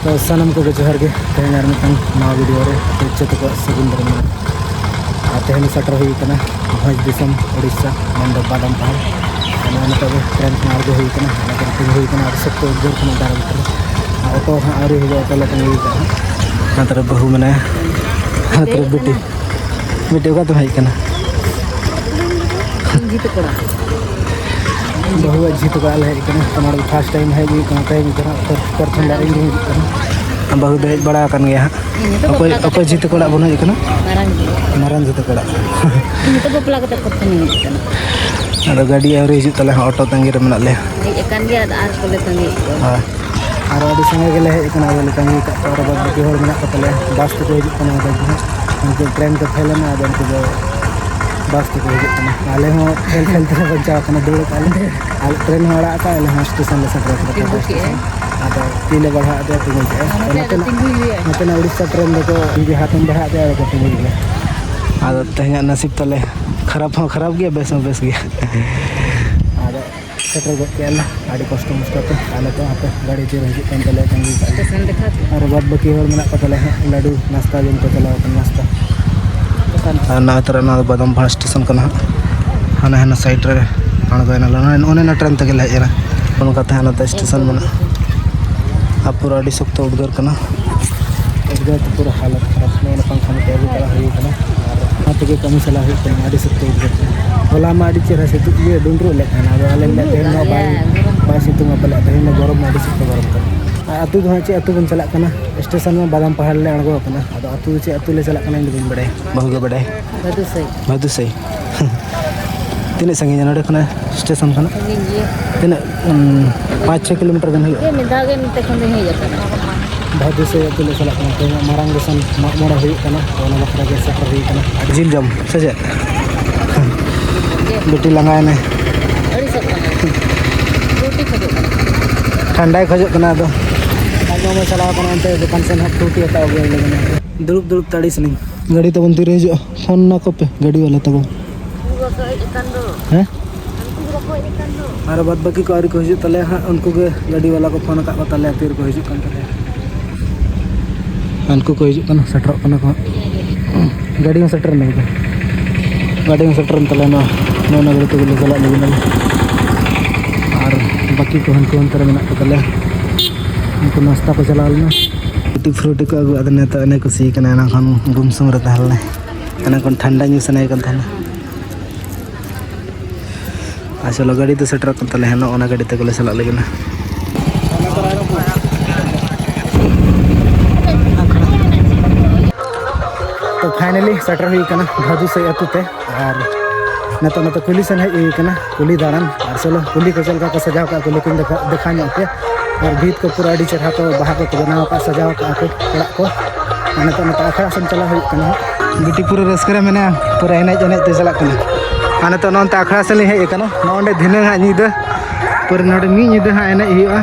तो सनम को जोहार के तेहन यार मितंग नवा वीडियो रे चेत को सगुन दरम तेहन सटर हुई कना भोज दिसम उड़ीसा मंडो बादाम पहाड़ ना नतबे ट्रेन में आगे हुई कना लेकिन तिन हुई कना सब तो जोर कना दार भीतर ऑटो आरे हुई ऑटो लेकिन हुई कना नतर बहु मने नतर बेटी का तो है कना जीत कोड़ा बहु जीत कोड़ा है कना तमार फर्स्ट टाइम है भी कना टाइम कना प्रथम बार ही कना बहु दे बड़ा कन गया अकोय जीत कोड़ा बनो कना मारांग जीत कोड़ा तो बपला कते प्रथम ही कना अरे गाड़ी आवरे हिजु तले ऑटो तंगी रे मना ले एकान गया आर कोले तंगी हां आर अडी संगे गेले हे कना गेले तंगी का और बाद की होर मना कतले बस को हिजु कना उनके ट्रेन को फैले ना आदम को बस को हिजु कना आले हो खेल ते बच्चा कना दौड़ काले आल ट्रेन हड़ा का आले हो स्टेशन ले सटर करते आदो तीले बढ़ा दे तिंगु के मतलब उड़ीसा ट्रेन को ये हाथन बढ़ा दे और तिंगु के आदो तहया नसीब तले खराब गया बेस गया आदो सटर गो के आला आडी कष्ट मुस्ताते आले तो हाथे गाड़ी जे हिजु कन तले तंगी स्टेशन देखा और बाद बाकी होर मना कतले लाडू नाश्ता जम को चलाओ नाश्ता ना तरह ना बादाम पहाड़ स्टेशन कना हाना हाना साइड रे अणगोयना ओने ना ट्रेन तक हेजना उनका ना स्टेशन मना अब पूरा अड़ी सख्त उद्गार कना उद्गार तो पूरा हालत खराब में पंखा में टेबल करा हुई कना और हाथ के कमी सला हुई कना अड़ी सख्त उद्गार होला मा अड़ी चेहरा से ये डुंड्रो लेखना आले में तेनो बाय सितुंग अपले तेनो गरम में अड़ी सख्त गरम कना आतु दो चे आतु बन चला कना स्टेशन में बादाम पहाड़ ले अणगो कना आदो आतु चे आतु ले चला कना इन दिन बड़े बहु के बड़े भादुसई तीन संगे नडे कना स्टेशन कना तीन 5-6 किलोमीटर गन हुई मिदागे नते खंदे हे जाता भादुसई आतु ले चला कना तो मारांग दोसन मोड़ा हुई कना ओना बखरा के सफर हुई कना जिल जम सजे बेटी लंगाय ने अड़ी सब रोटी खजो ठंडा खजो कना दो आगो में चला कना अंते दुकान से ना टूटी हटा हो गया लेकिन दुरुप तड़ी सनी गाड़ी तो बनती रह जो फोन ना को पे गाड़ी वाला तब हैं अरे बाद बाकी को आरी को हिजु तले हां उनको के गाड़ी वाला को फोन का तले तीर को हिजु कन तले उनको को हिजु कना सटर कना को गाड़ी में सटर नहीं गाड़ी में सटर तले ना गाड़ी तो ले चला लेकिन और बाकी को हन को अंतर में ना तले उनको नाश्ता को चला लेना टूटी फ्रूटी को अगु अदने तो अने को सी कना ना खान गुमसुम रे तहले अने कोन ठंडा न्यू सने कन थाना चलो गाड़ी तो सेटर कर तले हेनो ओना गाड़ी ते को ले चला लेकिन तो फाइनली सेटर हुई कना भादुसई अतु ते और नतो कुली सन हुई कना कुली दारन और चलो कुली को चल का सजाव का कुली किन देखा पे और भीत को पूरा अड़ी चढ़ा को बाहर को बनाव का सजाव का को ओड़ा को नतो आखड़ा सन चला हुई कना बिटी पूरा रस्करे मेना पूरा एने ते चला कना आने तो नोंते आखड़ा से हे कना नोंडे धिने हा निदा पूरा नोंडे मी निदा हा एने हुआ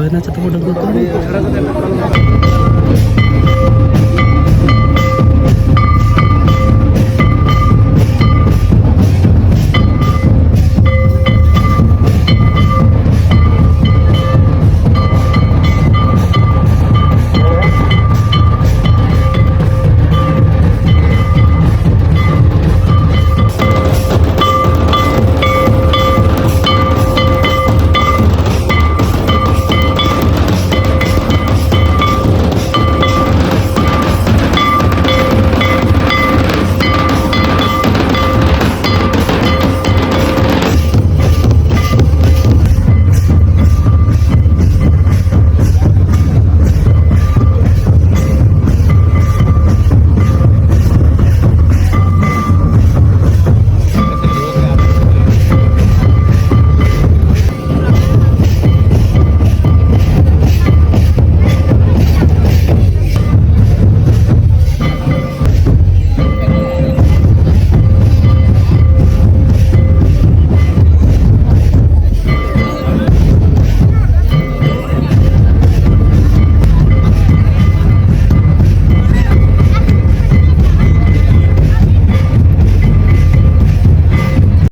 ᱦᱩᱭᱱᱟ ᱪᱷᱳᱴᱳ ᱢᱳᱴᱳ ᱠᱚ ᱠᱟᱹᱢᱤ